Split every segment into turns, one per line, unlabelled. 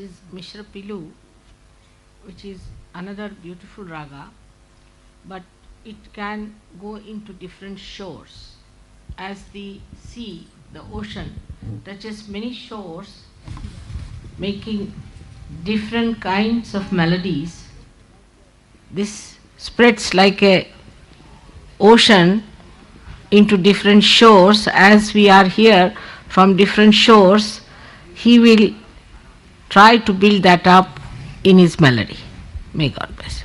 is Mishra Pilu, which is another beautiful raga, but it can go into different shores. As the sea, the ocean, touches many shores, making different kinds of melodies, this spreads like a ocean into different shores. As we are here from different shores, he will try to build that up in his melody. May God bless.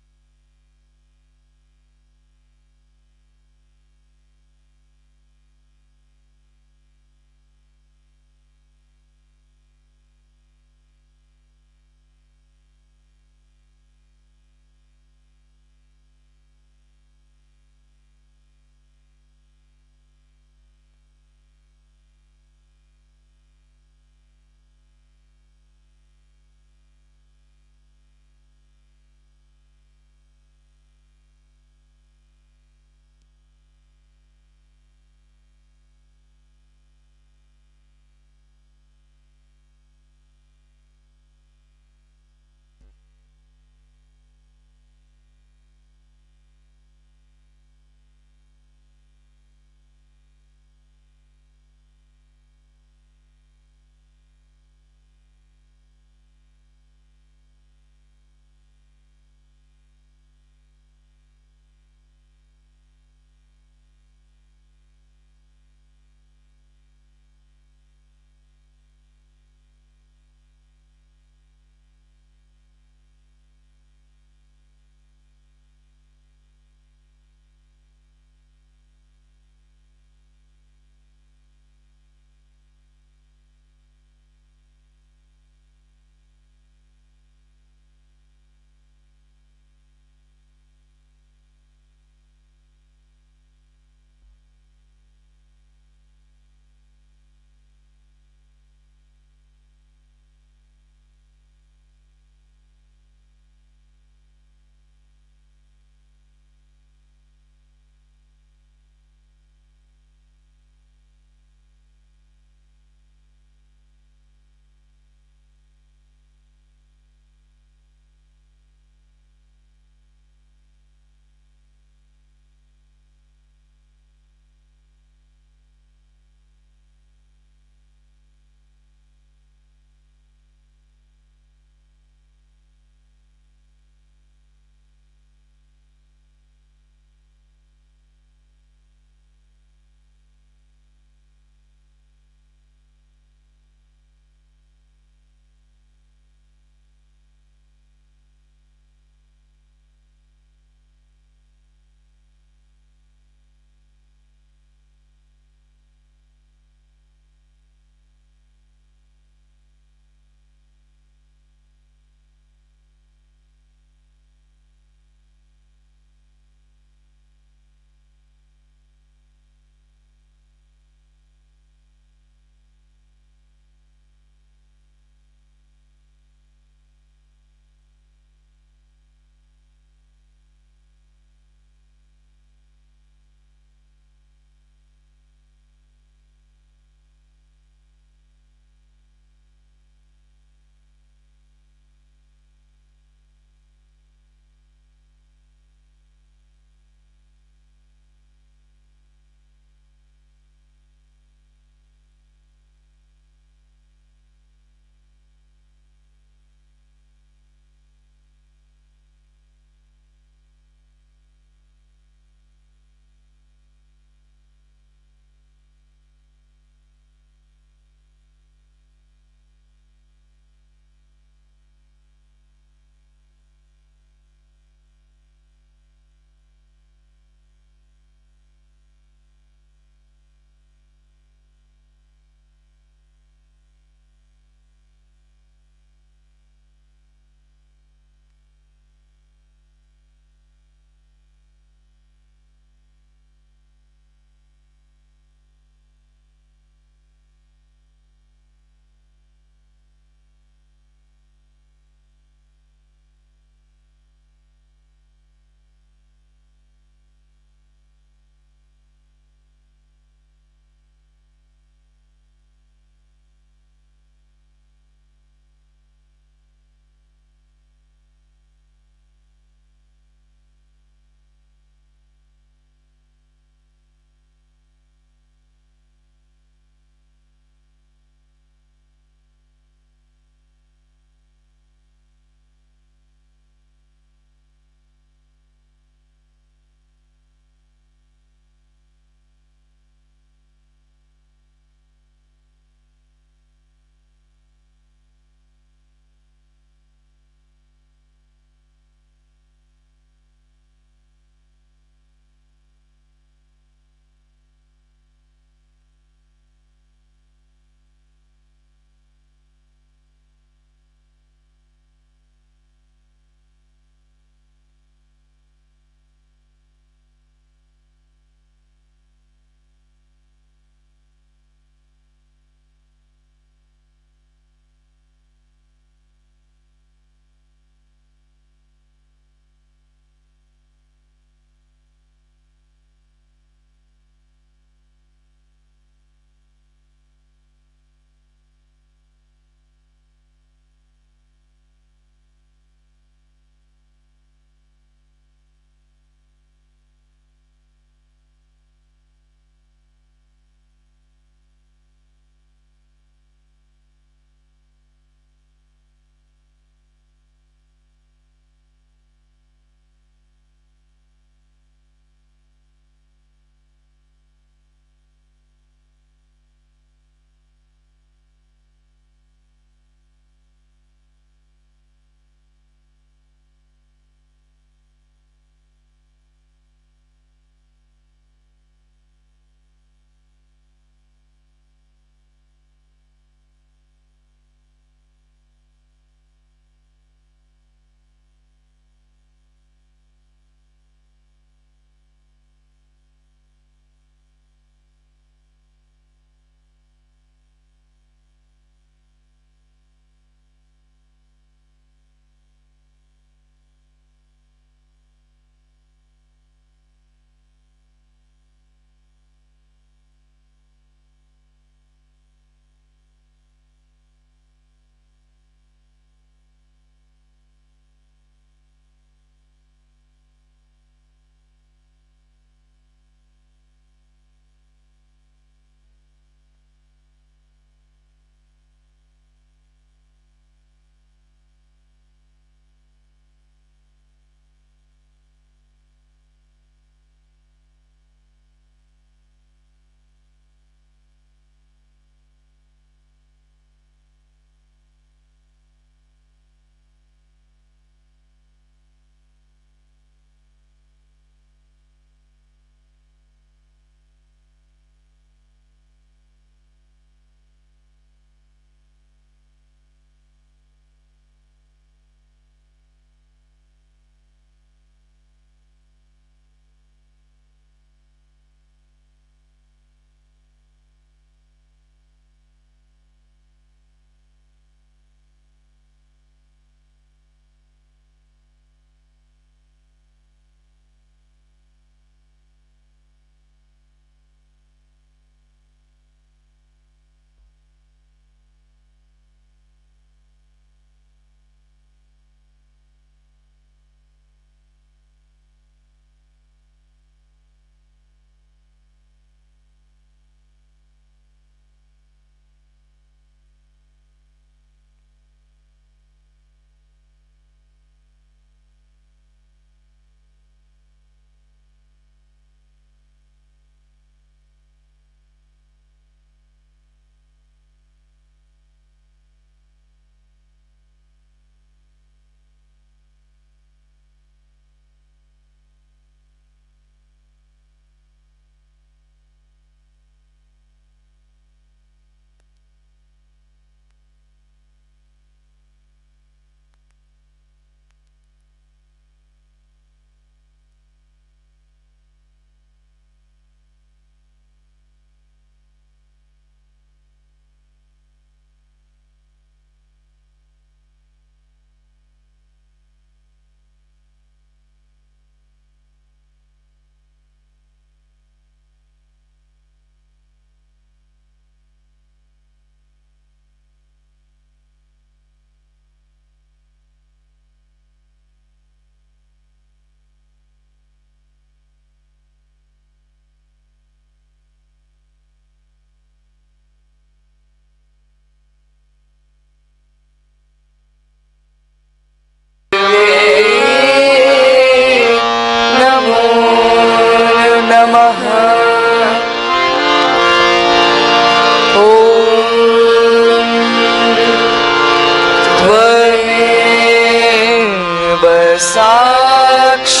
साक्षात्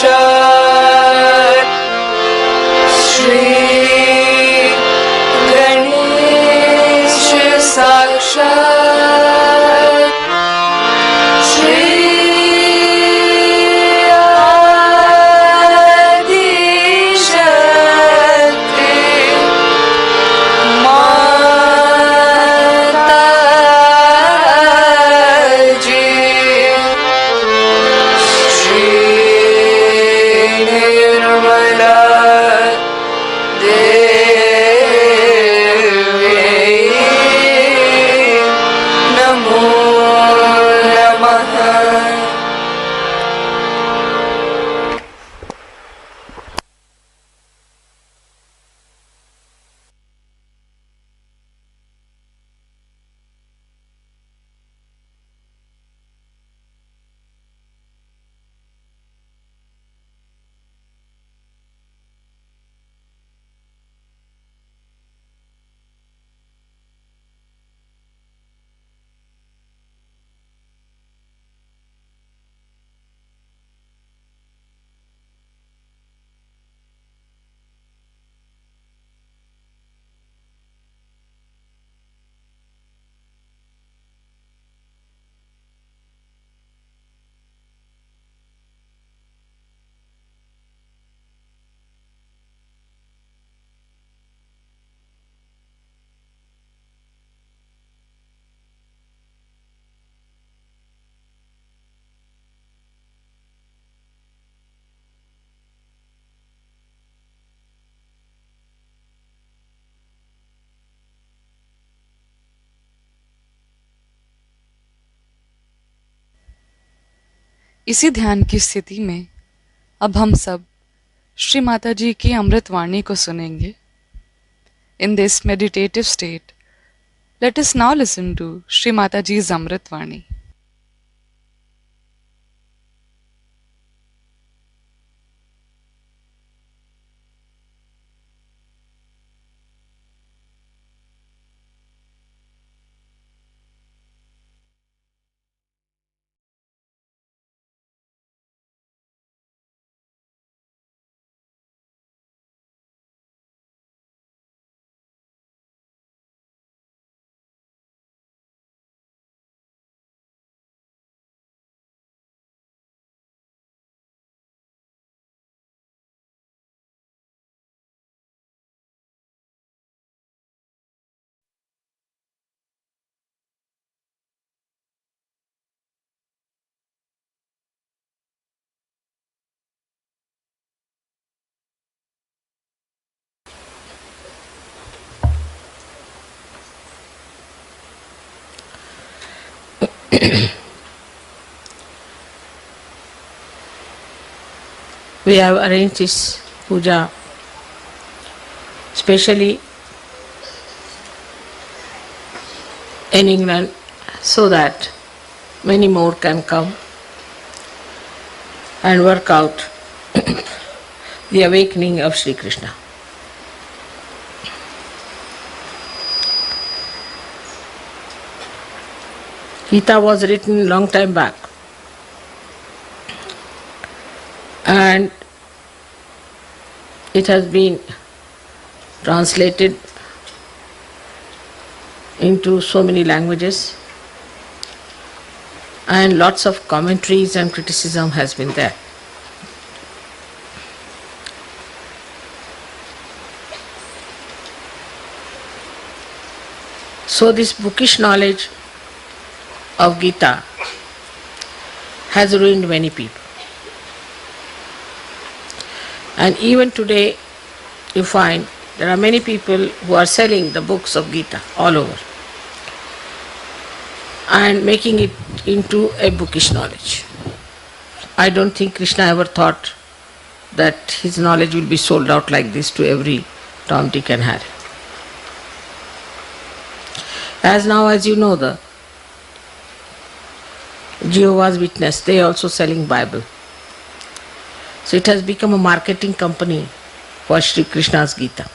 श्री गणेश साक्षात् श्री
इसी ध्यान की स्थिति में अब हम सब श्री माता जी की अमृतवाणी को सुनेंगे. In this meditative state, let us now listen to Shri Mataji's Amritvani.
We have arranged this puja specially in England so that many more can come and work out the awakening of Shri Krishna. Gita was written long time back, and it has been translated into so many languages, and lots of commentaries and criticism has been there. So this bookish knowledge of Gita has ruined many people. And even today you find there are many people who are selling the books of Gita all over and making it into a bookish knowledge. I don't think Krishna ever thought that his knowledge will be sold out like this to every Tom, Dick and Harry. As now, as you know, the Jehovah's Witness, they are also selling Bible. So it has become a marketing company for Shri Krishna's Gita.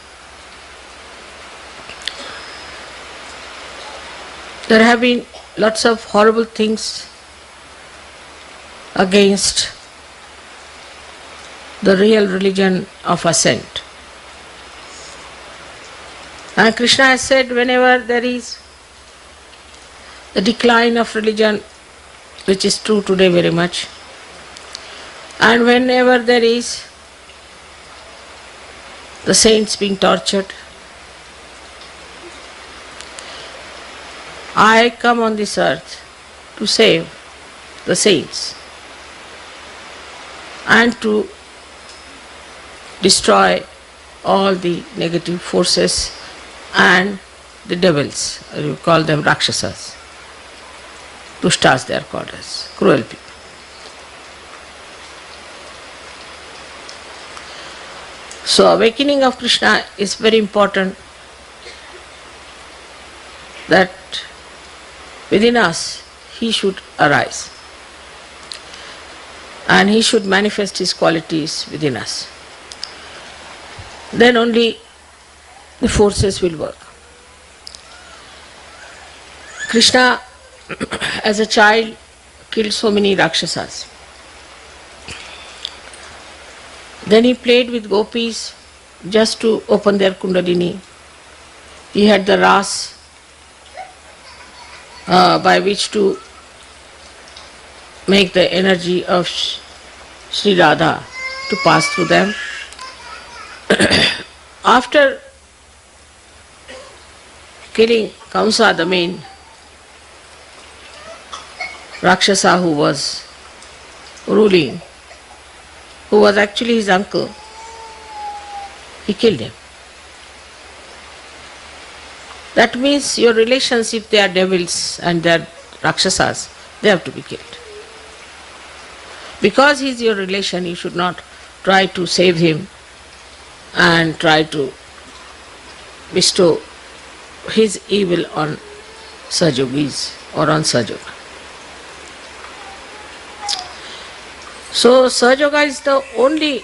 There have been lots of horrible things against the real religion of ascent. And Krishna has said, whenever there is the decline of religion, which is true today very much, and whenever there is the saints being tortured, I come on this earth to save the saints and to destroy all the negative forces and the devils, you call them Rakshasas. Dushtas they are called as, cruel people. So awakening of Krishna is very important, that within us he should arise and he should manifest his qualities within us. Then only the forces will work. Krishna as a child killed so many Rakshasas. Then he played with gopis just to open their kundalini. He had the ras by which to make the energy of Shri Radha to pass through them. After killing Kamsa, the main Rakshasa who was ruling, who was actually his uncle, he killed him. That means your relations, if they are devils and they are Rakshasas, they have to be killed. Because he is your relation, you should not try to save him and try to bestow his evil on Sajogis or on Sajoga. So Sajoga is the only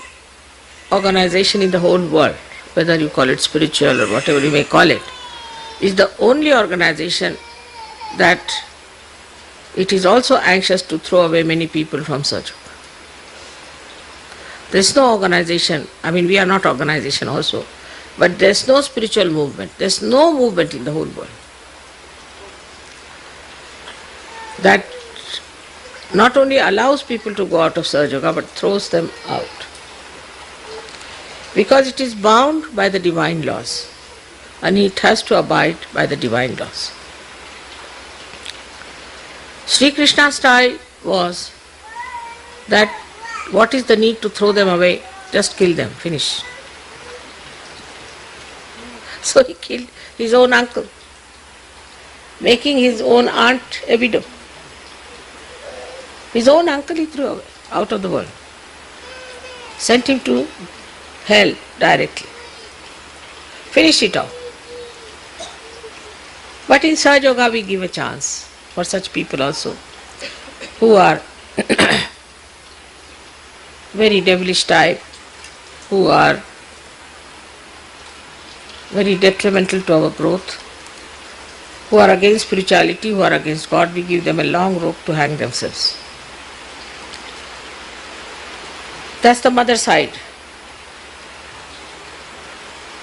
organization in the whole world, whether you call it spiritual or whatever you may call it, is the only organization that it is also anxious to throw away many people from Sajoga. There is no organization, we are not organization also, but there is no spiritual movement, there is no movement in the whole world that not only allows people to go out of Sajoga but throws them out. Because it is bound by the divine laws and it has to abide by the divine laws. Sri Krishna's style was that what is the need to throw them away? Just kill them, finish. So he killed his own uncle, making his own aunt a widow. His own uncle he threw away, out of the world. Sent him to hell directly. Finish it off. But in Sahaja we give a chance for such people also who are very devilish type, who are very detrimental to our growth, who are against spirituality, who are against God. We give them a long rope to hang themselves. That's the mother side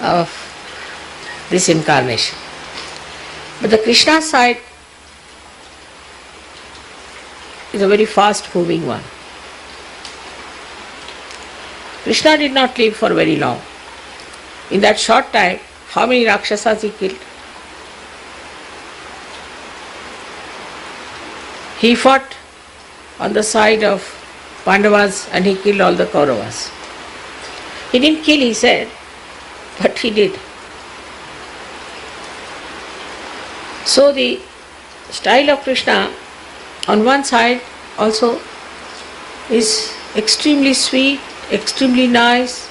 of this incarnation. But the Krishna side is a very fast moving one. Krishna did not live for very long. In that short time, how many Rakshasas he killed? He fought on the side of Pandavas and he killed all the Kauravas. He didn't kill, he said, but he did. So the style of Krishna on one side also is extremely sweet, extremely nice.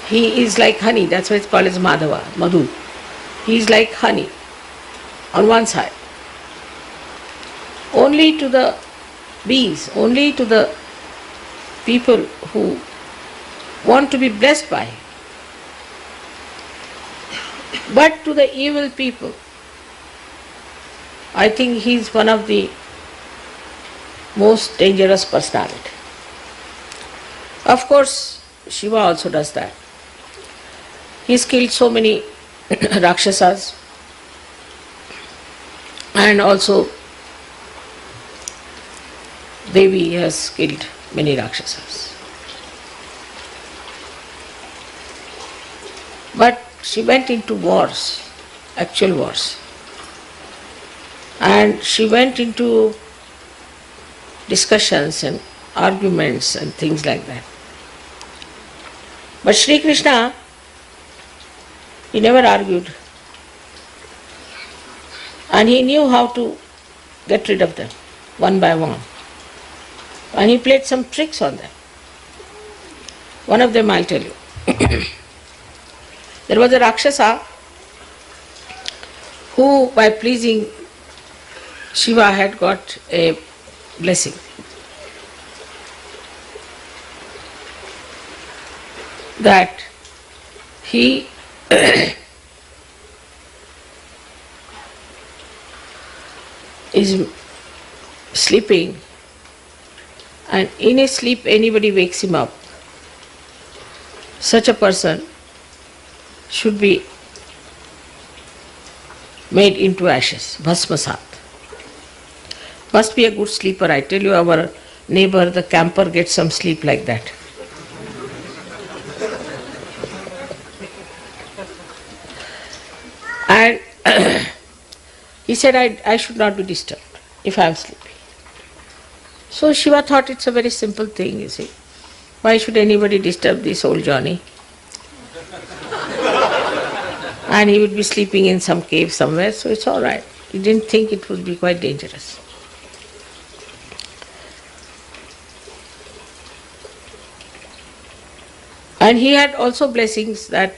He is like honey, that's why it's called as Madhava, Madhu. He is like honey on one side. Only to the beings, only to the people who want to be blessed by him. But to the evil people, I think he is one of the most dangerous personality. Of course, Shiva also does that. He's killed so many Rakshasas, and also Devi has killed many Rakshasas. But she went into wars, actual wars. And she went into discussions and arguments and things like that. But Shri Krishna, he never argued. And he knew how to get rid of them, one by one. And he played some tricks on them. One of them I'll tell you. There was a Rakshasa who, by pleasing Shiva, had got a blessing. That he is sleeping, and in his sleep anybody wakes him up. Such a person should be made into ashes, bhasmasat. Must be a good sleeper. I tell you, our neighbor, the camper, gets some sleep like that. And he said, I should not be disturbed if I am sleeping. So Shiva thought it's a very simple thing, you see. Why should anybody disturb this old Johnny? And he would be sleeping in some cave somewhere, so it's all right. He didn't think it would be quite dangerous. And he had also blessings that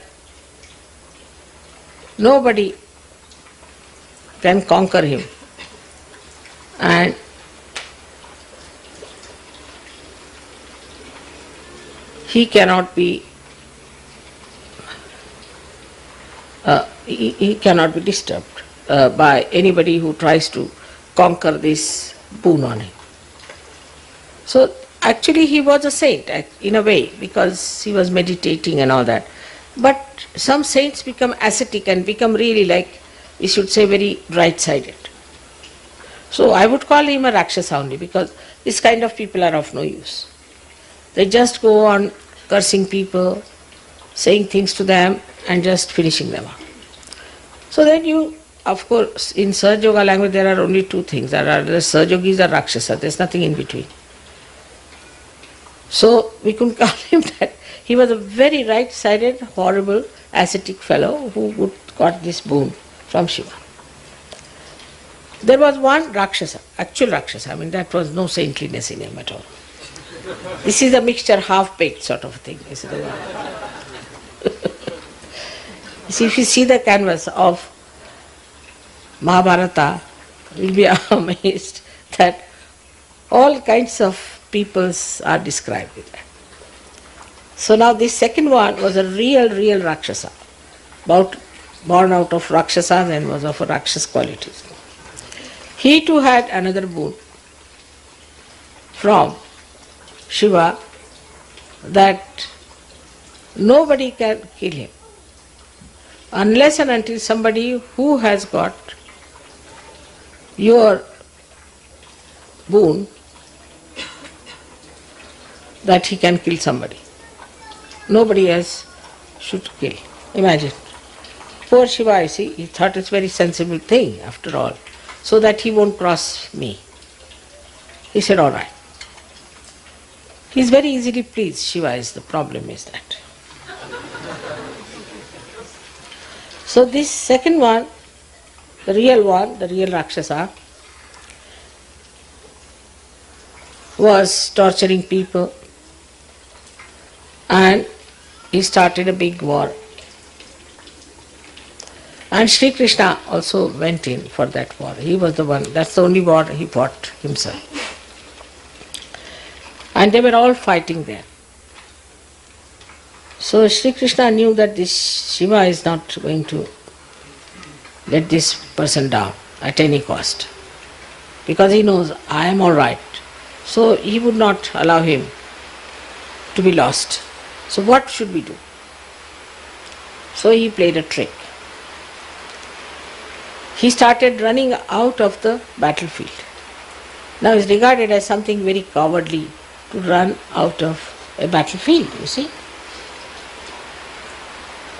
nobody can conquer him. And he cannot be he cannot be disturbed by anybody who tries to conquer this boon on him. So actually he was a saint in a way, because he was meditating and all that. But some saints become ascetic and become really, like we should say, very right-sided. So I would call him a Rakshasa only, because this kind of people are of no use. They just go on cursing people, saying things to them and just finishing them up. So then you, of course, in Sahaja Yoga language there are only two things. There are the Sahajogis or Rakshasa, there's nothing in between. So we could call him that. He was a very right-sided, horrible, ascetic fellow who got this boon from Shiva. There was one Rakshasa, actual Rakshasa, I mean that was no saintliness in him at all. This is a mixture, half-baked sort of thing. You see, if you see the canvas of Mahabharata, you'll be amazed that all kinds of peoples are described with that. So now this second one was a real Rakshasa, born out of Rakshasas and was of Rakshas qualities. He too had another boon from Shiva, that nobody can kill him unless and until somebody who has got your boon, that he can kill somebody. Nobody else should kill. Imagine. Poor Shiva, you see, he thought it's a very sensible thing after all, so that he won't cross me. He said, all right. He's very easily pleased, Shiva is, the problem is that. So this second one, the real Rakshasa, was torturing people, and he started a big war. And Shri Krishna also went in for that war. He was the one, that's the only war he fought himself. And they were all fighting there. So Shri Krishna knew that this Shiva is not going to let this person down at any cost, because he knows I am all right. So he would not allow him to be lost. So what should we do? So he played a trick. He started running out of the battlefield. Now it's regarded as something very cowardly to run out of a battlefield, you see.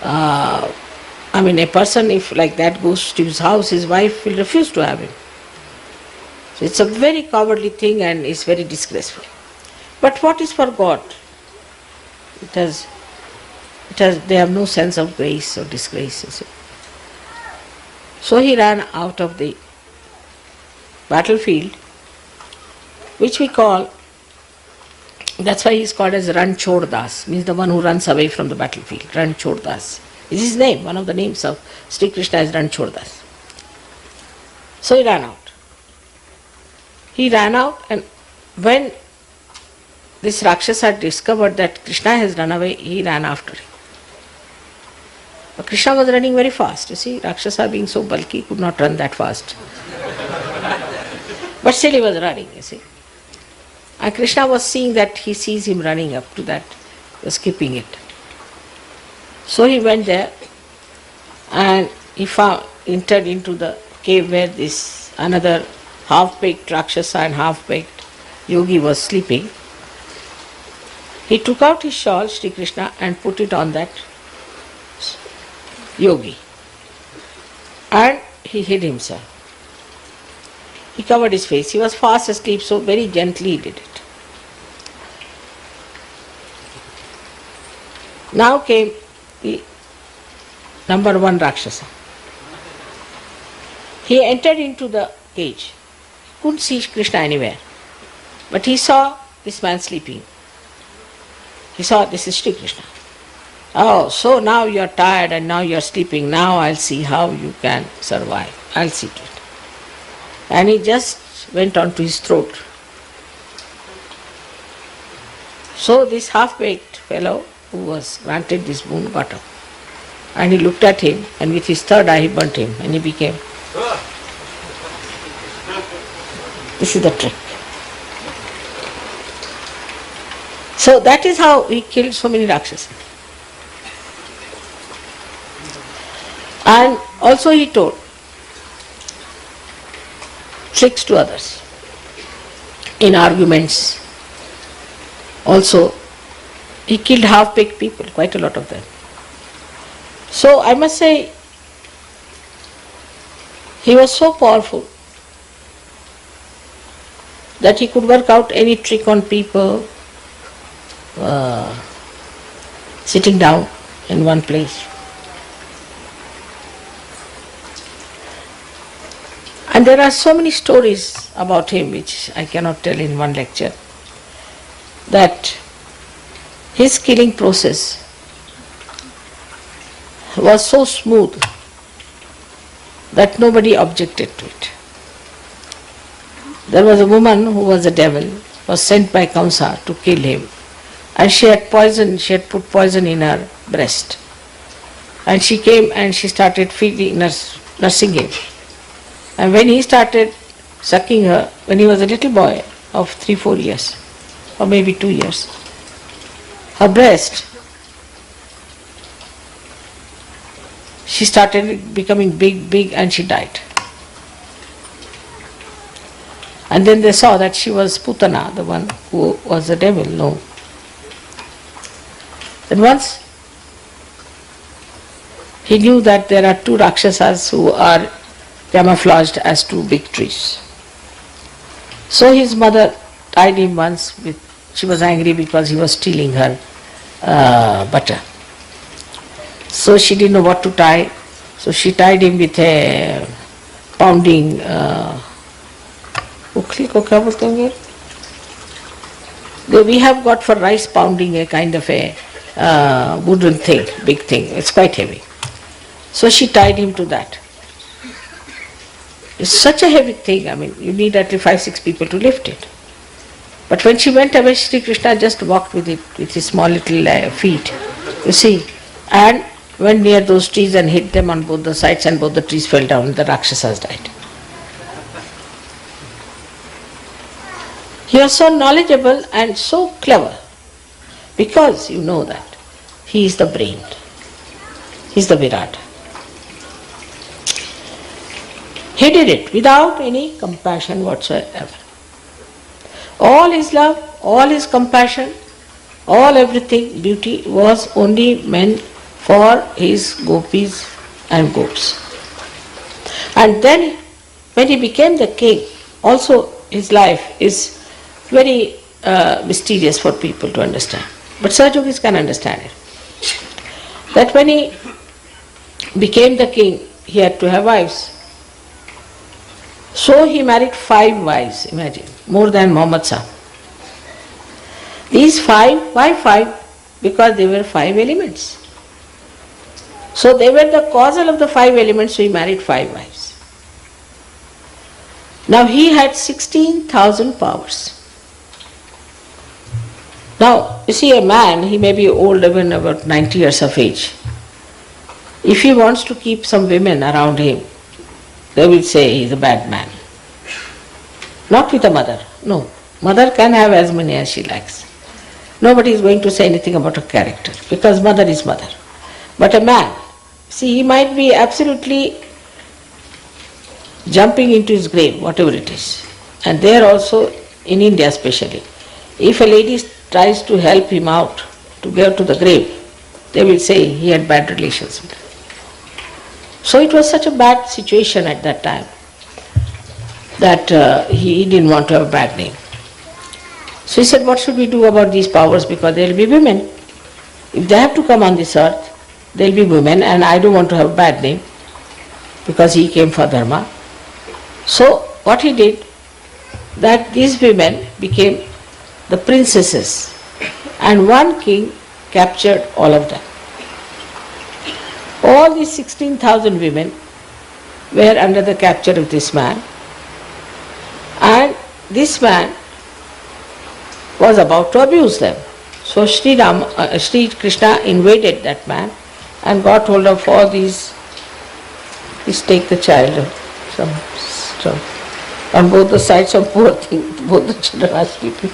A person if like that goes to his house, his wife will refuse to have him. So it's a very cowardly thing and it's very disgraceful. But what is for God? They have no sense of grace or disgrace, you see. So he ran out of the battlefield, which we call, that's why he is called as Ran Chhod Das, means the one who runs away from the battlefield. Ran Chhod Das is his name, one of the names of Shri Krishna is Ran Chhod Das. So he ran out. He ran out, and when this Rakshasa discovered that Krishna has run away, he ran after him. But Krishna was running very fast, you see. Rakshasa being so bulky could not run that fast. But still he was running, you see. And Krishna was seeing that he sees him running up to that, was keeping it. So he went there and he entered into the cave where this another half-baked Rakshasa and half-baked yogi was sleeping. He took out his shawl, Shri Krishna, and put it on that yogi. And he hid himself. He covered his face. He was fast asleep, so very gently he did it. Now came the number one Rakshasa. He entered into the cage. He couldn't see Krishna anywhere. But he saw this man sleeping. He saw this is Shri Krishna. Oh, so now you are tired and now you are sleeping. Now I'll see how you can survive. I'll see to it. And he just went on to his throat. So this half-baked fellow who was granted this boon got up. And he looked at him, and with his third eye he burnt him, and he became. This is the trick. So that is how he killed so many Rakshasas. And also he told tricks to others in arguments. Also, he killed half-baked people, quite a lot of them. So I must say, he was so powerful that he could work out any trick on people sitting down in one place. And there are so many stories about him which I cannot tell in one lecture, that his killing process was so smooth that nobody objected to it. There was a woman who was a devil, was sent by Kamsa to kill him, and she had put poison in her breast. And she came and she started nursing him. And when he started sucking her, when he was a little boy of 3-4 years, or maybe 2 years, her breast, she started becoming big, and she died. And then they saw that she was Putana, the one who was the devil. No. Then once he knew that there are two Rakshasas who are camouflaged as two big trees. So his mother tied him once with, she was angry because he was stealing her butter. So she didn't know what to tie, so she tied him with a pounding ukli ko kya bolte honge? We have got for rice pounding a kind of a wooden thing, big thing, it's quite heavy. So she tied him to that. It's such a heavy thing, you need at least 5-6 people to lift it. But when she went away, Shri Krishna just walked with it, with his small little feet, you see, and went near those trees and hit them on both the sides, and both the trees fell down and the Rakshasas died. He was so knowledgeable and so clever because you know that he is the brain, he is the Virat. He did it without any compassion whatsoever. All his love, all his compassion, all everything, beauty was only meant for his gopis and gops. And then when he became the king, also his life is very mysterious for people to understand. But Sahajogis can understand it. That when he became the king, he had to have wives. So he married 5 wives, imagine, more than Muhammad Sahib. These 5, why 5? Because they were 5 elements. So they were the causal of the 5 elements, so he married 5 wives. Now he had 16,000 powers. Now, you see, a man, he may be old, even about 90 years of age. If he wants to keep some women around him, they will say he is a bad man. Not with a mother, no. Mother can have as many as she likes. Nobody is going to say anything about her character, because mother is mother. But a man, see, he might be absolutely jumping into his grave, whatever it is. And there also, in India especially, if a lady tries to help him out to go to the grave, they will say he had bad relations with her. So it was such a bad situation at that time that he didn't want to have a bad name. So he said, what should we do about these powers, because there will be women. If they have to come on this earth, there will be women, and I don't want to have a bad name because he came for dharma. So what he did, that these women became the princesses, and one king captured all of them. All these 16,000 women were under the capture of this man, and this man was about to abuse them. So Shri Krishna invaded that man and got hold of all these. Please take the child, some on both the sides, some poor thing, both the children are sleeping.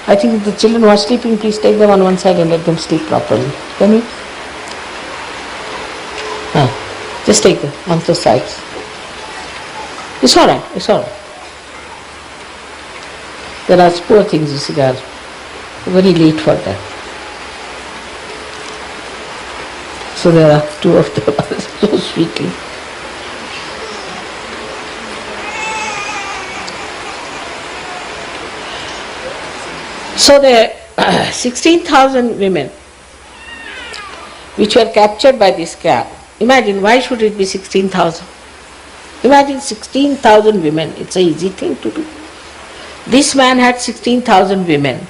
I think the children who are sleeping, please take them on one side and let them sleep properly. Can you? Just take them on the sides. It's all right, it's all right. There are poor things, you see, they are very late for that. So there are 2 of them so sweetly. So the 16,000 women which were captured by this cat. Imagine, why should it be 16,000? Imagine 16,000 women, it's an easy thing to do. This man had 16,000 women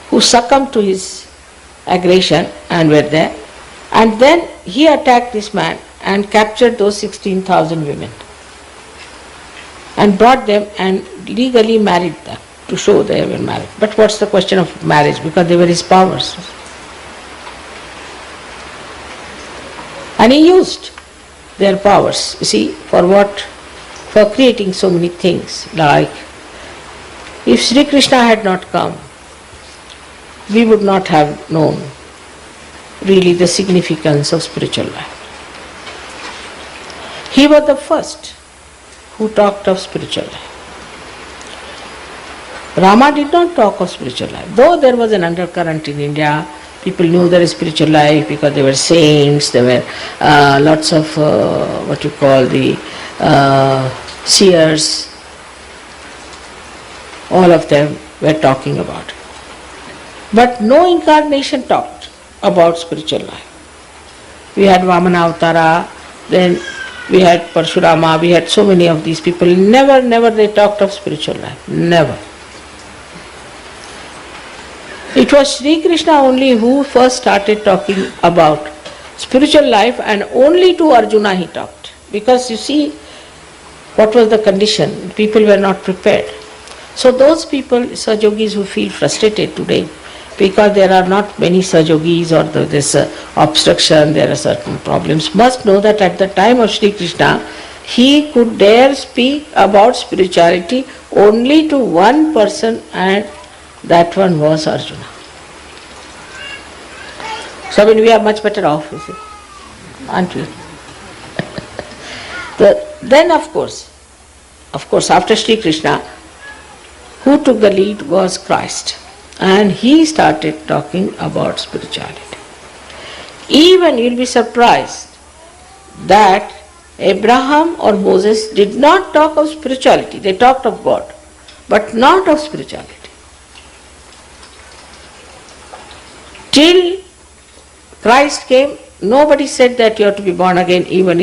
who succumbed to his aggression and were there. And then he attacked this man and captured those 16,000 women and brought them and legally married them to show they were married. But what's the question of marriage? Because they were his powers. And he used their powers, you see, for what? For creating so many things. Like, if Shri Krishna had not come, we would not have known really the significance of spiritual life. He was the first who talked of spiritual life. Rama did not talk of spiritual life, though there was an undercurrent in India. People knew there is spiritual life because there were saints, there were lots of what you call the seers. All of them were talking about it. But no incarnation talked about spiritual life. We had Vamana Avtara, then we had Parshurama, we had so many of these people. Never they talked of spiritual life. Never. It was Shri Krishna only who first started talking about spiritual life, and only to Arjuna he talked. Because you see, what was the condition? People were not prepared. So those people, Sahajogis who feel frustrated today, because there are not many Sahajogis or there's obstruction, there are certain problems, must know that at the time of Shri Krishna, he could dare speak about spirituality only to one person, and that one was Arjuna. So we are much better off, you see, aren't we? Then of course, after Shri Krishna, who took the lead was Christ. And he started talking about spirituality. Even you'll be surprised that Abraham or Moses did not talk of spirituality. They talked of God, but not of spirituality. Till Christ came, nobody said that you have to be born again even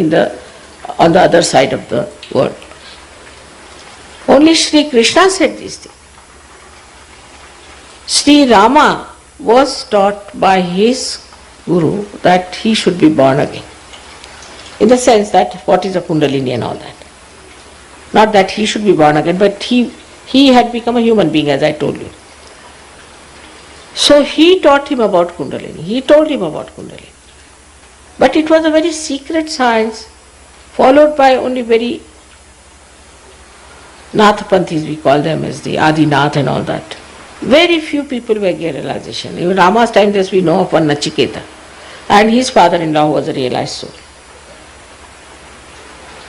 on the other side of the world. Only Shri Krishna said these things. Sri Rama was taught by his Guru that he should be born again. In the sense that what is a Kundalini and all that. Not that he should be born again, but he had become a human being, as I told you. So he taught him about Kundalini. He told him about Kundalini. But it was a very secret science, followed by only very Nathapanthis, we call them as the Adi Nath and all that. Very few people were getting realization. Even Rama's time, this we know of one Nachiketa. And his father-in-law was a realized soul.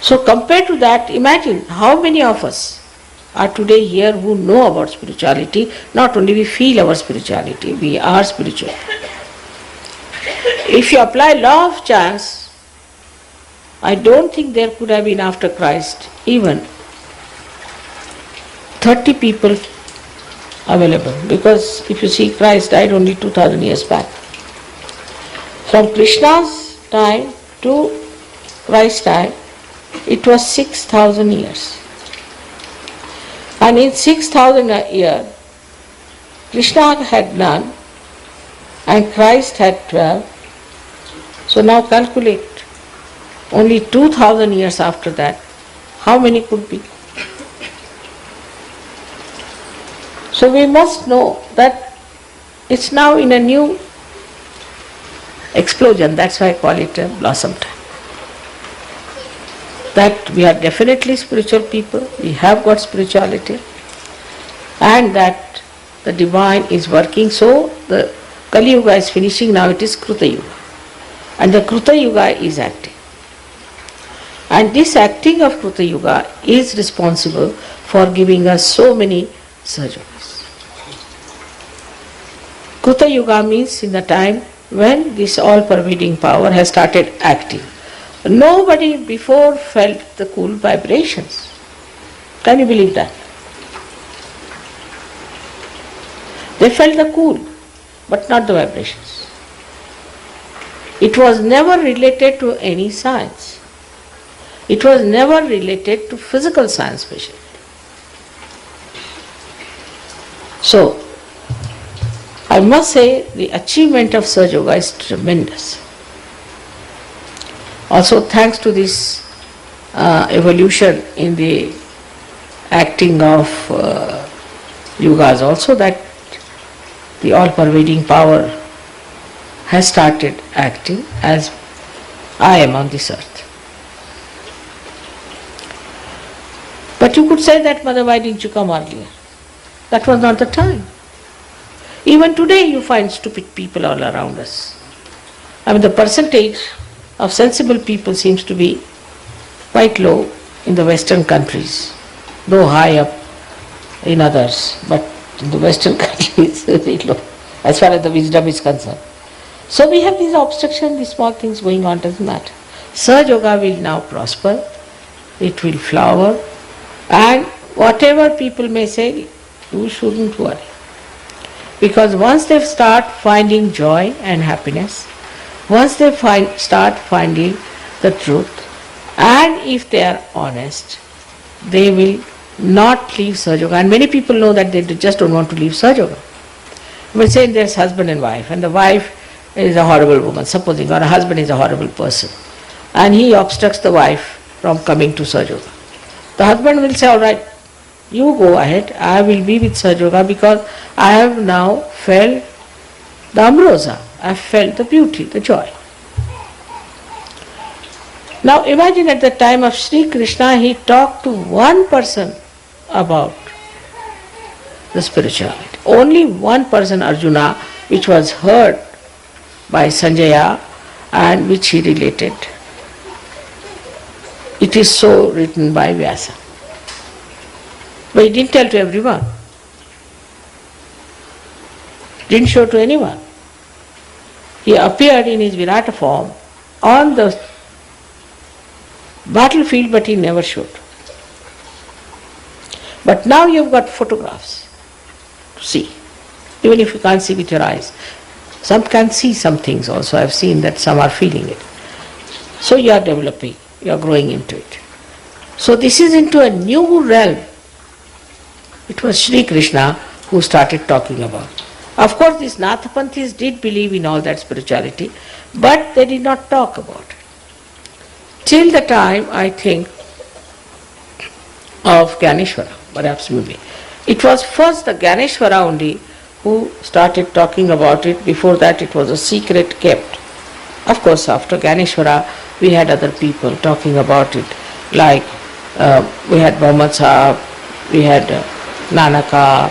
So compared to that, imagine how many of us are today here who know about spirituality. Not only we feel our spirituality, we are spiritual. If you apply law of chance, I don't think there could have been after Christ even 30 people available, because if you see, Christ died only 2000 years back. From Krishna's time to Christ's time, it was 6,000 years. And in 6,000 years, Krishna had none and Christ had 12. So now calculate, only 2,000 years after that, how many could be? So we must know that it's now in a new explosion. That's why I call it a blossom time. That we are definitely spiritual people, we have got spirituality, and that the divine is working. So the Kali Yuga is finishing, now it is Kruta Yuga. And the Kruta Yuga is acting. And this acting of Kruta Yuga is responsible for giving us so many surgeries. Kruta Yuga means in the time when this all-pervading power has started acting. Nobody before felt the cool vibrations. Can you believe that? They felt the cool, but not the vibrations. It was never related to any science. It was never related to physical science especially. So, I must say the achievement of Sahaja Yoga is tremendous. Also thanks to this evolution in the acting of yugas also, that the all-pervading power has started acting as I am on this earth. But you could say that, Mother, why didn't you come earlier? That was not the time. Even today you find stupid people all around us. I mean, the percentage of sensible people seems to be quite low in the Western countries, though high up in others, but in the Western countries very low as far as the wisdom is concerned. So we have these obstructions, these small things going on, doesn't matter. Sahaja Yoga will now prosper, it will flower, and whatever people may say, you shouldn't worry. Because once they start finding joy and happiness, once they start finding the truth, and if they are honest, they will not leave Sahaja Yoga. And many people know that they just don't want to leave Sahaja Yoga. We'll say there's husband and wife, and the wife is a horrible woman, supposing, or a husband is a horrible person, and he obstructs the wife from coming to Sahaja Yoga. The husband will say, all right, you go ahead, I will be with Sahaja Yoga because I have now felt the ambrosia, I have felt the beauty, the joy. Now imagine at the time of Shri Krishna, he talked to one person about the spirituality. Only one person, Arjuna, which was heard
by Sanjaya and which he related. It is so written by Vyasa. But he didn't tell to everyone. Didn't show to anyone. He appeared in his Virata form on the battlefield, but he never showed. But now you've got photographs to see, even if you can't see with your eyes. Some can see some things also. I've seen that some are feeling it. So you are developing, you are growing into it. So this is into a new realm. It was Shri Krishna who started talking about. Of course, these Nathapanthis did believe in all that spirituality, but they did not talk about it. Till the time, I think, of Ganeshwara, perhaps maybe. It was first the Ganeshwara only who started talking about it. Before that, it was a secret kept. Of course, after Ganeshwara, we had other people talking about it, like we had Mohammed Sahab, we had Nanaka,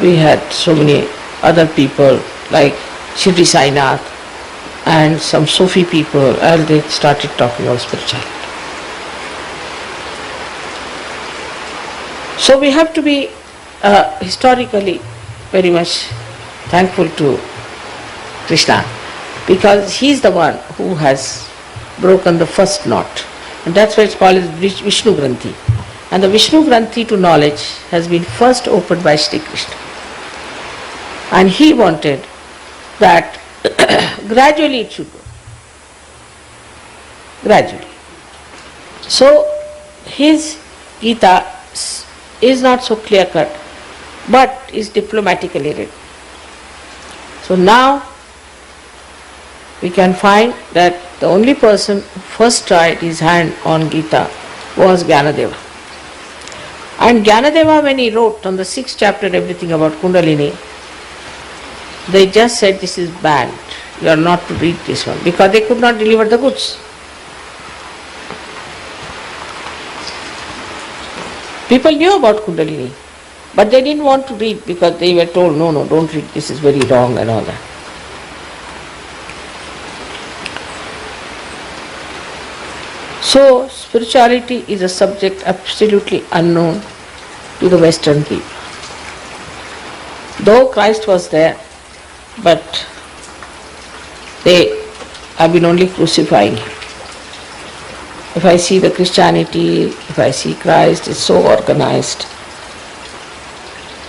we had so many other people like Shri Sainath and some Sufi people, and they started talking about spirituality. So we have to be historically very much thankful to Krishna, because he is the one who has broken the first knot, and that's why it's called as Vishnu Granthi. And the Vishnu Granthi to knowledge has been first opened by Shri Krishna. And he wanted that gradually it should go. Gradually. So his Gita is not so clear cut, but is diplomatically written. So now we can find that the only person who first tried his hand on Gita was Gyanadeva. And Gyanadeva, when he wrote on the 6th chapter everything about Kundalini, they just said this is banned. You are not to read this one, because they could not deliver the goods. People knew about Kundalini, but they didn't want to read because they were told, no, don't read, this is very wrong and all that. So, spirituality is a subject absolutely unknown to the Western people. Though Christ was there, but they have been only crucifying him. If I see the Christianity, if I see Christ, it's so organized.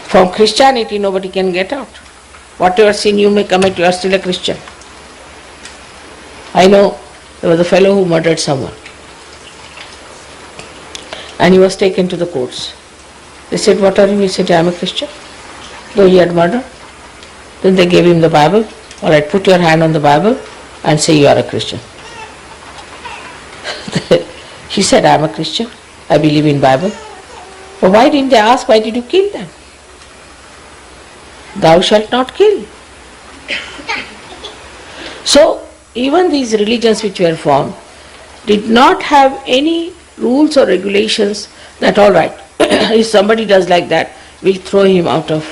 From Christianity nobody can get out. Whatever sin you may commit, you are still a Christian. I know there was a fellow who murdered someone, and he was taken to the courts. They said, what are you? He said, I am a Christian, though he had murdered. Then they gave him the Bible. All right, put your hand on the Bible and say you are a Christian. He said, I am a Christian, I believe in Bible. But why didn't they ask, why did you kill them? Thou shalt not kill. So, even these religions which were formed did not have any rules or regulations that all right, if somebody does like that, we'll throw him out of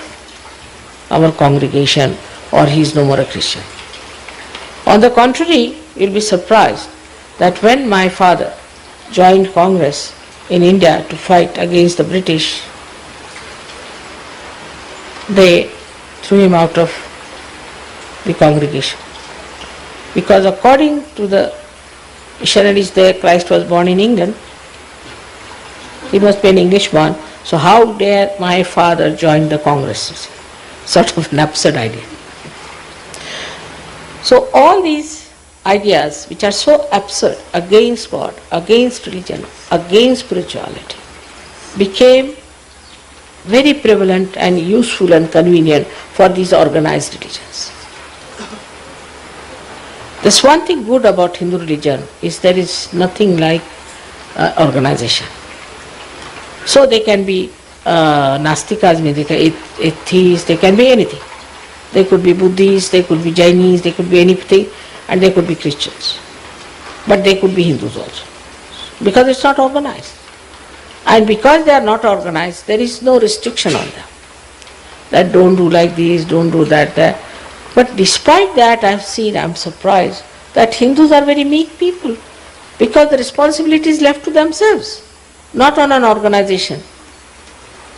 our congregation or he is no more a Christian. On the contrary, you'll be surprised that when my father joined Congress in India to fight against the British, they threw him out of the congregation. Because according to the missionaries there, Christ was born in England. He must be an Englishman. So how dare my father join the Congress? Sort of an absurd idea. So all these ideas which are so absurd against God, against religion, against spirituality, became very prevalent and useful and convenient for these organized religions. There's one thing good about Hindu religion is there is nothing like organization. So they can be Nastikas, they can be atheists, they can be anything. They could be Buddhists, they could be Jainis, they could be anything, and they could be Christians. But they could be Hindus also. Because it's not organized. And because they are not organized, there is no restriction on them. That don't do like this, don't do that. But despite that, I'm surprised that Hindus are very meek people, because the responsibility is left to themselves, not on an organization.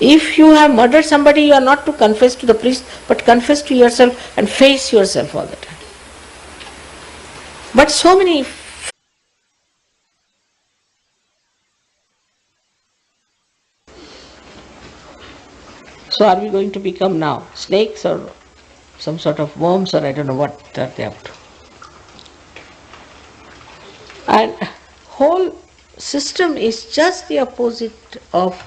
If you have murdered somebody, you are not to confess to the priest, but confess to yourself and face yourself all the time. But so many. So are we going to become now snakes or some sort of worms, or I don't know what that they have to. And whole system is just the opposite of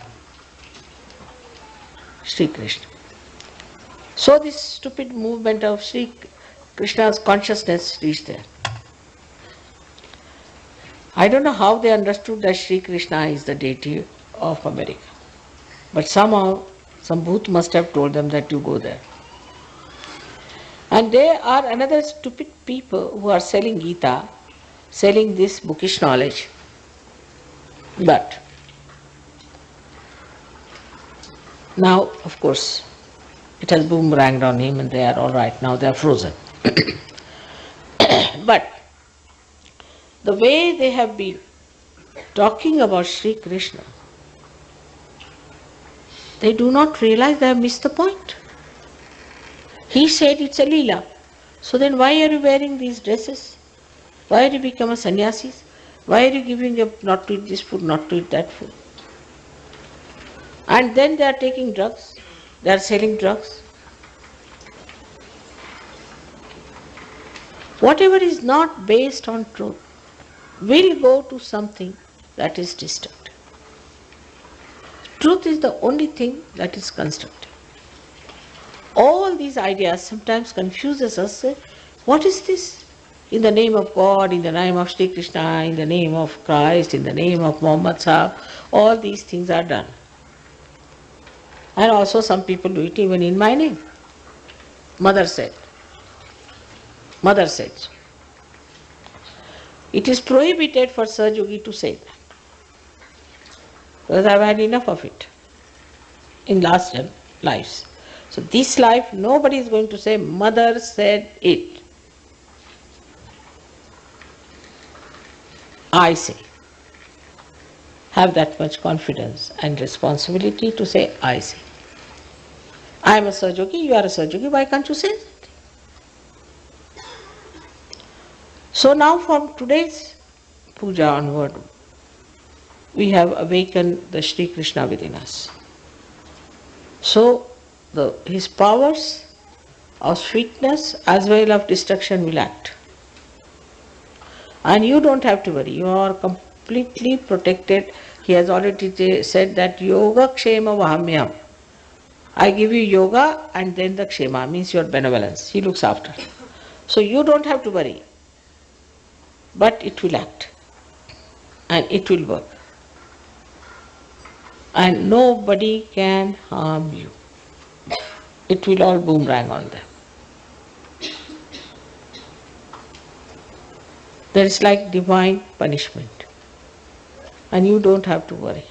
Shri Krishna. So this stupid movement of Shri Krishna's consciousness reached there. I don't know how they understood that Shri Krishna is the deity of America. But somehow, some bhoot must have told them that you go there. And they are another stupid people who are selling Gita, selling this bookish knowledge. But now, of course, it has boomeranged on him and they are all right. Now they are frozen. But the way they have been talking about Sri Krishna, they do not realize they have missed the point. He said it's a Leela. So then why are you wearing these dresses? Why are you become a sannyasis? Why are you giving up not to eat this food, not to eat that food? And then they are taking drugs. They are selling drugs. Whatever is not based on truth will go to something that is destructive. Truth is the only thing that is constructive. All these ideas sometimes confuses us. Say, what is this? In the name of God, in the name of Shri Krishna, in the name of Christ, in the name of Muhammad Sahib, all these things are done. And also some people do it even in my name. Mother said. Mother said so. It is prohibited for Saj Yogi to say that. Because I have had enough of it in last lives. So this life, nobody is going to say, Mother said it. I say. Have that much confidence and responsibility to say, I say. I am a Saj Yogi, you are a Saj Yogi, why can't you say that? So now from today's puja onward, we have awakened the Shri Krishna within us. So his powers of sweetness as well of destruction will act. And you don't have to worry, you are completely protected. He has already said that yoga kshema vahamyam. I give you yoga and then the kshema means your benevolence. He looks after. So you don't have to worry. But it will act. And it will work. And nobody can harm you. It will all boomerang on them. There is like divine punishment. And you don't have to worry.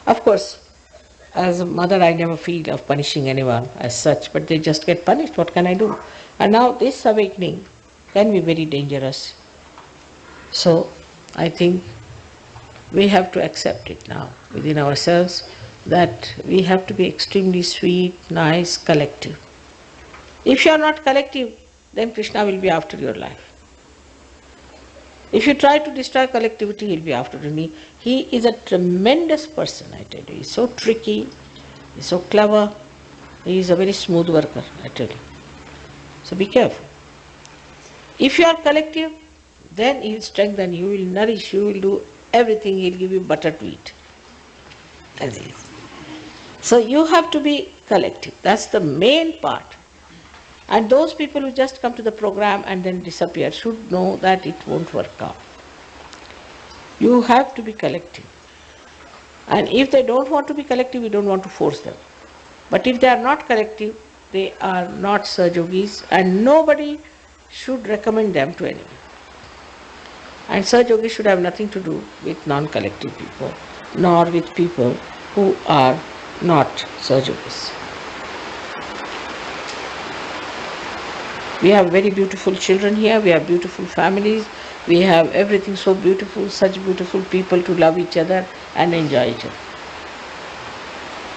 Of course, as a mother I never feel of punishing anyone as such, but they just get punished. What can I do? And now this awakening can be very dangerous. So I think we have to accept it now within ourselves that we have to be extremely sweet, nice, collective. If you are not collective, then Krishna will be after your life. If you try to destroy collectivity, he will be after me. He is a tremendous person, I tell you. He is so tricky, he is so clever, he is a very smooth worker, I tell you. So be careful. If you are collective, then he will strengthen you, will nourish you, will do everything, he will give you butter to eat. As it is. So you have to be collective. That's the main part. And those people who just come to the program and then disappear should know that it won't work out. You have to be collective. And if they don't want to be collective, you don't want to force them. But if they are not collective, they are not Saj Yogis, and nobody should recommend them to anyone. And Saj Yogis should have nothing to do with non-collective people, nor with people who are not Saj Yogis. We have very beautiful children here, we have beautiful families, we have everything so beautiful, such beautiful people to love each other and enjoy each other.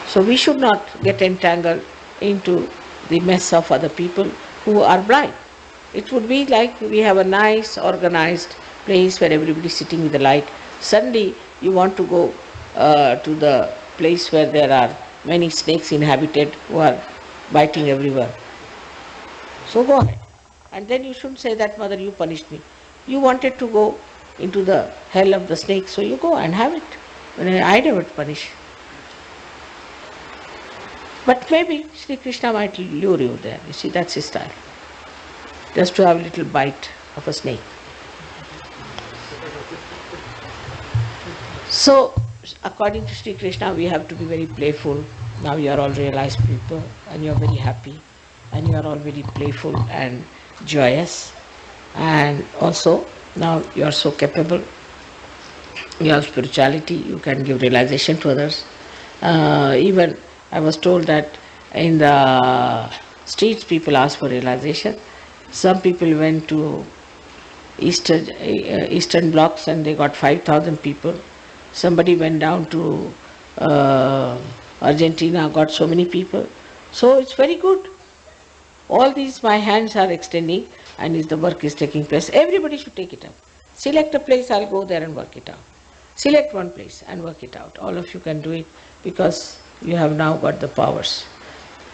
So we should not get entangled into the mess of other people who are blind. It would be like we have a nice organized place where everybody is sitting with the light. Suddenly you want to go to the place where there are many snakes inhabited who are biting everywhere. So go ahead. And then you shouldn't say that, mother, you punished me. You wanted to go into the hell of the snake, so you go and have it. I never punish. But maybe Sri Krishna might lure you there. You see, that's his style. Just to have a little bite of a snake. So, according to Sri Krishna, we have to be very playful. Now you are all realized people and you are very happy and you are all very playful and joyous. And also, now you are so capable. You have spirituality, you can give realization to others. Even I was told that in the streets people ask for realization. Some people went to Eastern blocks and they got 5,000 people. Somebody went down to Argentina, got so many people. So it's very good. All these my hands are extending and the work is taking place. Everybody should take it up. Select a place, I'll go there and work it out. Select one place and work it out. All of you can do it because you have now got the powers.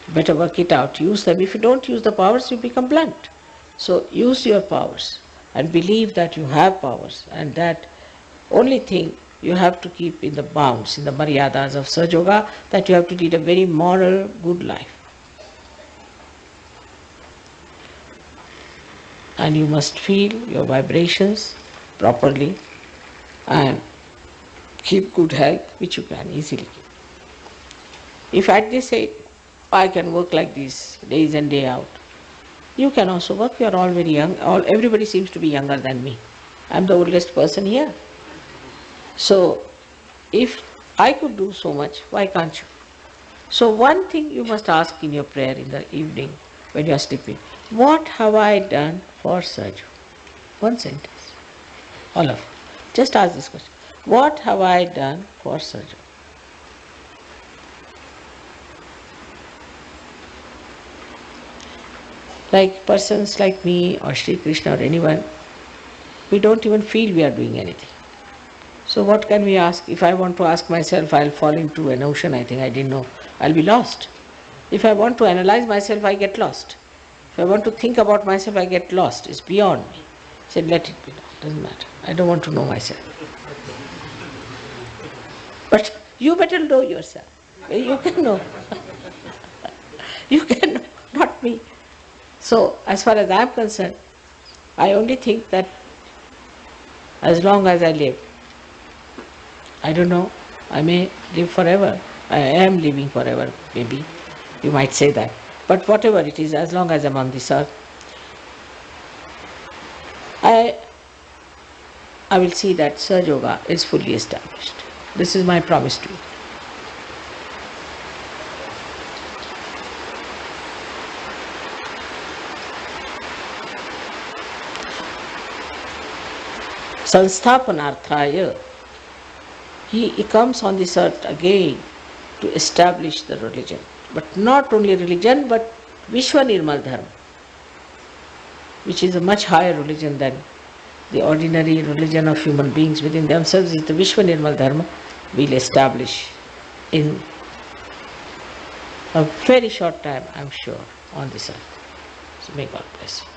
Better work it out, use them. If you don't use the powers, you become blunt. So use your powers and believe that you have powers, and that only thing you have to keep in the bounds, in the maryadas of Sahaja Yoga, that you have to lead a very moral, good life. And you must feel your vibrations properly and keep good health, which you can easily keep. If at this age I can work like this days and day out, you can also work. You are all very young. Everybody seems to be younger than me. I am the oldest person here. So if I could do so much, why can't you? So one thing you must ask in your prayer in the evening when you are sleeping, what have I done for Sahaja? One sentence. All of you. Just ask this question. What have I done for Sahaja? Like persons like me or Shri Krishna or anyone, we don't even feel we are doing anything. So what can we ask? If I want to ask myself, I'll fall into an ocean, I think I didn't know. I'll be lost. If I want to analyze myself, I get lost. If I want to think about myself, I get lost. It's beyond me. I said, let it be. Doesn't matter. I don't want to know myself. But you better know yourself. You can know. You can know, not me. So, as far as I am concerned, I only think that as long as I live, I don't know, I may live forever. I am living forever, maybe. You might say that. But whatever it is, as long as I am on this earth, I will see that Sahaja Yoga is fully established. This is my promise to you. Sansthapanarthaya, he comes on this earth again to establish the religion. But not only religion, but Vishwa Nirmal Dham, which is a much higher religion than the ordinary religion of human beings within themselves. Is the Vishwa Nirmal Dharma will establish in a very short time, I am sure, on this earth. So may God bless you.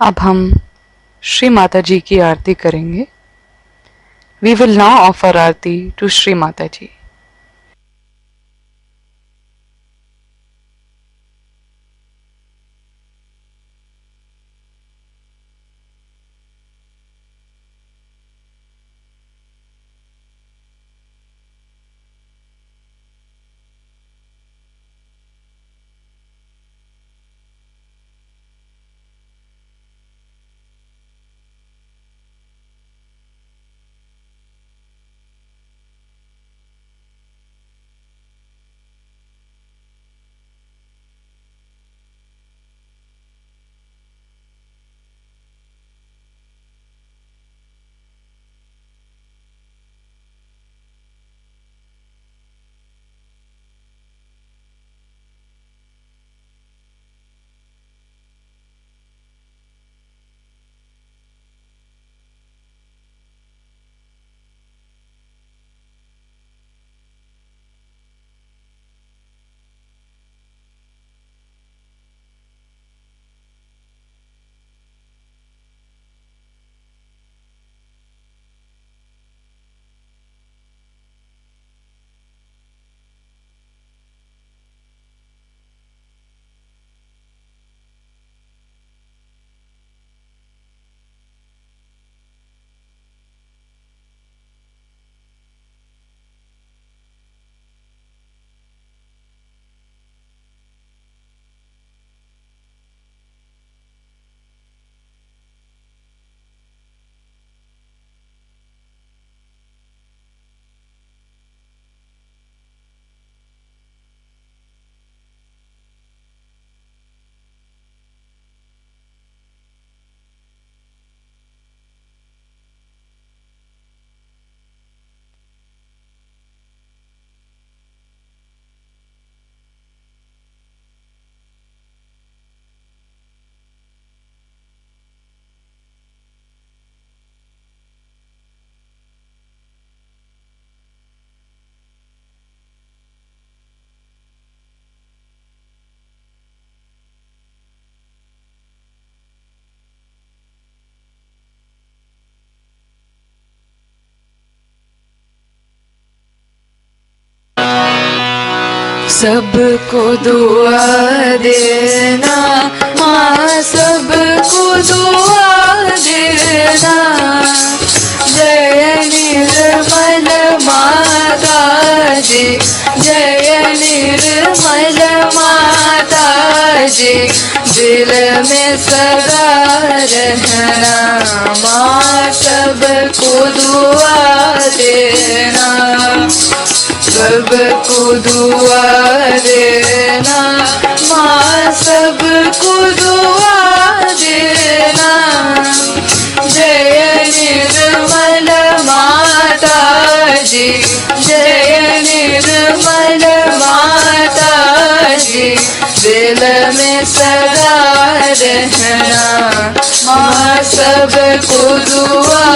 अब हम श्री माता जी की आरती करेंगे. We will now offer Aarti to Shri Mata जी.
सबको दुआ देना माँ, सबको दुआ देना। जय निर्मल माता जी, जय निर्मल माता जी, दिल में सदा रहना माँ, सबको दुआ देना, सबको दुआ देना माँ, सबको दुआ देना। जय निर्मल माता जी, जय निर्मल माता जी, दिल में सदा रहना माँ, सबको दुआ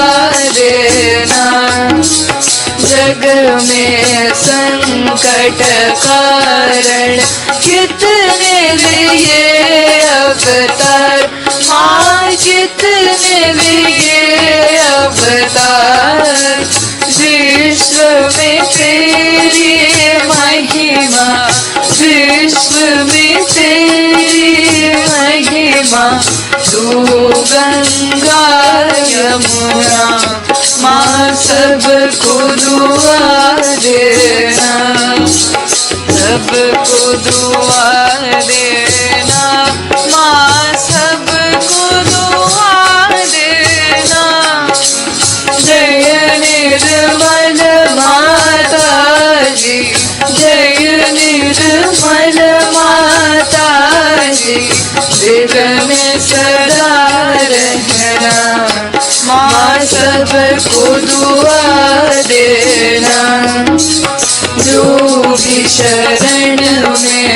देना। जग में संकट कारण कितने लिए अवतार माँ, कितने लिए अवतार। विश्व में तेरी महिमा, विश्व में तेरी महिमा। तू गंगा यमुना माँ, सबको दुआ देना, सबको दुआ देना माँ, सबको दुआ देना। जय निर्मल माता जी, जय निर्मल माता जी, दिल में सदा रहना माँ, सबको दुआ देना। जो भी शरण में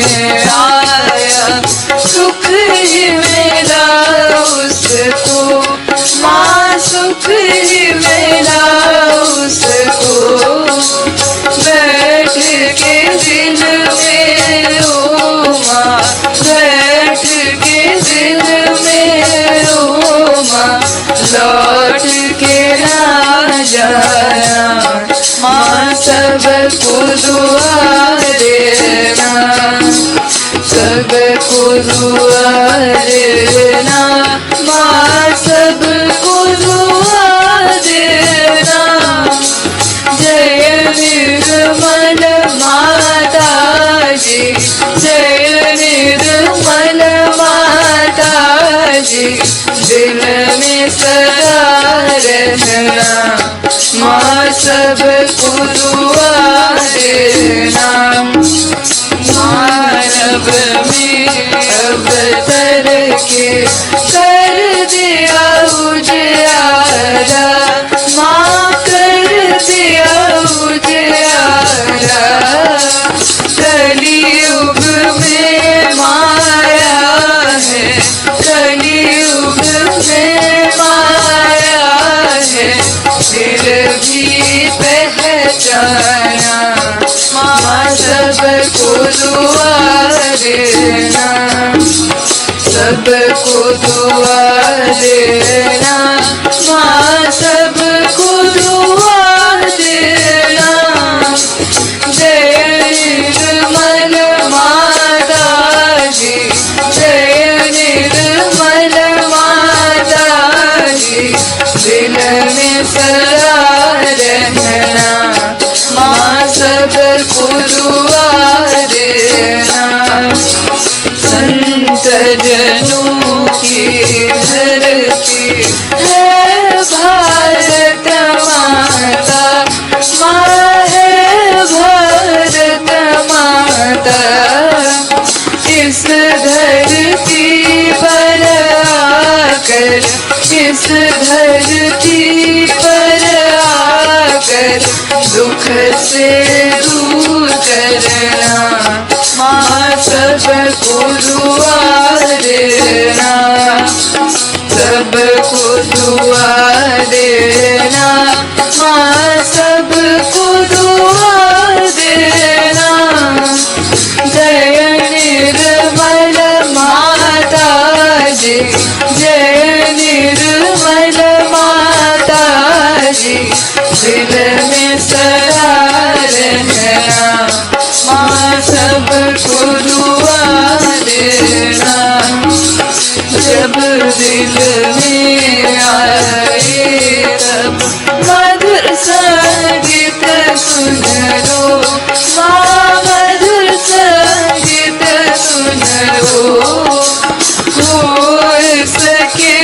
आया सुख ही मिला उसको माँ, सुख ही मिला उसको। बैठ के दिल में ओ माँ, बैठ के दिल में ओ सबको दुआ देना, सबको दुआ देना, माँ सबको दुआ देना। जय निर्मल माता जी, जय निर्मल माता जी, दिल में सदा रहना, माँ सबको दुआ देना। मानव में अवतर के कर दिया उजियारा, माँ कर दिया उजियारा। कलियुग में माया है, कलियुग में माया है, फिर भी पहचाना, माँ सबको दुआ देना, सबको दुआ देना, माँ सबको दुआ देना। जय निर्मल माता जी, जय निर्मल माता जी, दिल में सदा रहना, माँ सबको दुआ देना। संत जनों की धरती है भारत माता, माँ है भारत माता। इस धरती पर आकर, इस धरती पर आकर, दुख से दूर करना, माँ सबको दुआ देना, सबको दुआ देना, माँ सबको दुआ देना। जय निर्मल माता जी, जय निर्मल माता जी, दिल में सदा रहना, माँ सबको दुआ देना। जब दिल में आए तब मधुर संगीत सुन लो, माँ मधुर संगीत सुन लो। हो सके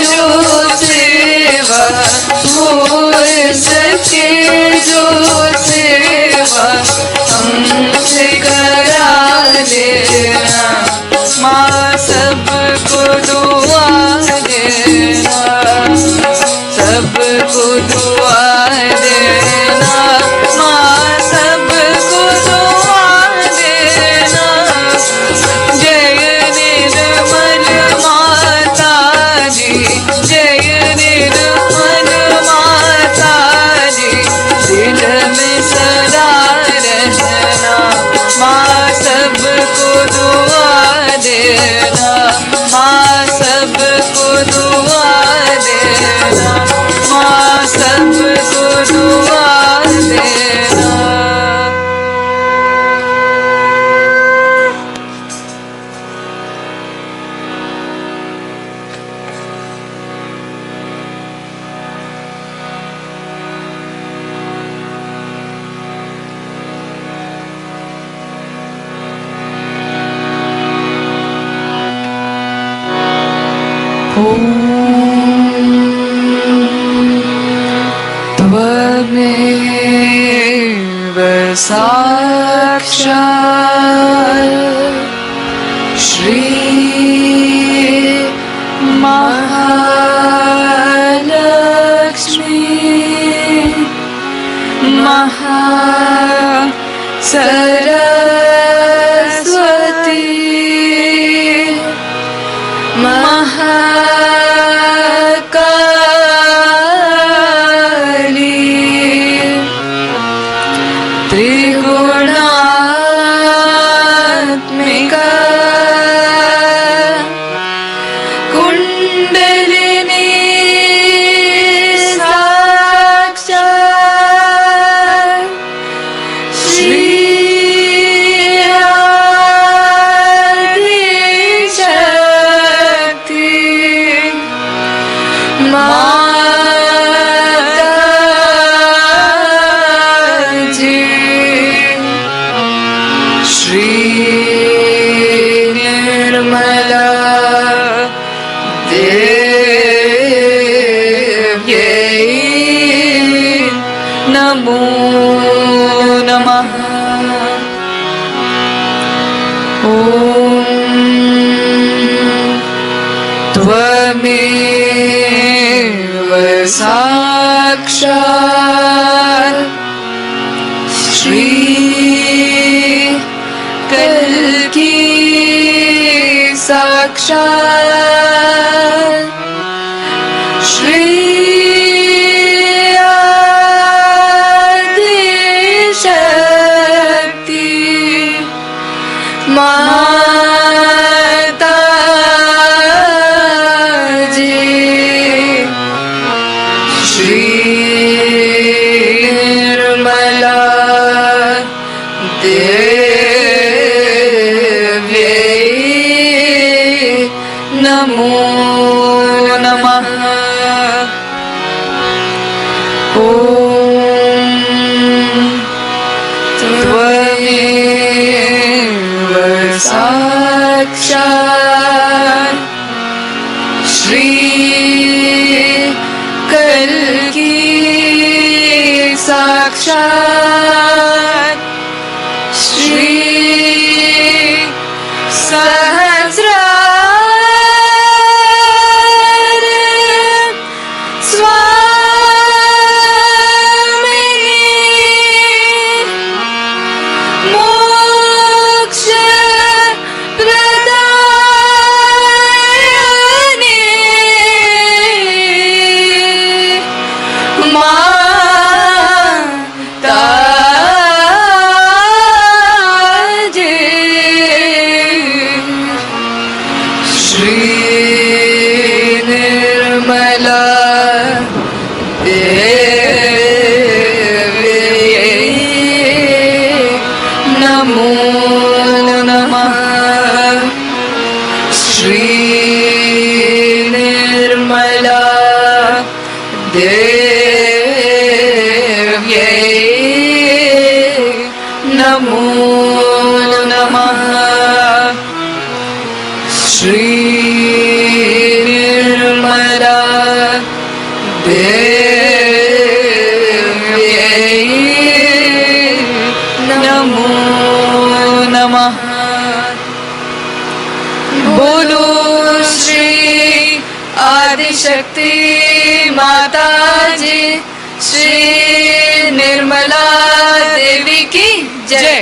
जो सेवा, हो सके जो सेवा, हमसे करा लेना, माँ सबको दुआ देना, सबको दुआ देना, माँ सबको दुआ देना। जय निर्मल माता जी, जय निर्मल माता जी, दिल में सदा रहना, माँ सबको दुआ देना, माँ सबको दुआ देना, माँ सबको दुआ देना। त्वमेव साक्षात् श्री महालक्ष्मी सरस्वती महाकाली त्रिगुणात्मिका निर्मला देव्यै नमो नमः। ॐ त्वमेव साक्षात् श्री कल्की साक्षात् श्री शक्ति माता जी श्री निर्मला देव्यै नमो नमः। ॐ त्वमेव साक्षात् श्री कल्की साक्षात् श्री सहस्रार स्वामिनी मोक्ष प्रदायिनी माता जी श्री निर्मला देव्यै नमो नमः। श्री निर्मला देव्यै नमो नमः। श्री निर्मला देव्यै नमो नमः। बोलो श्री आदिशक्ति माता जी श्री निर्मला देवी की जय।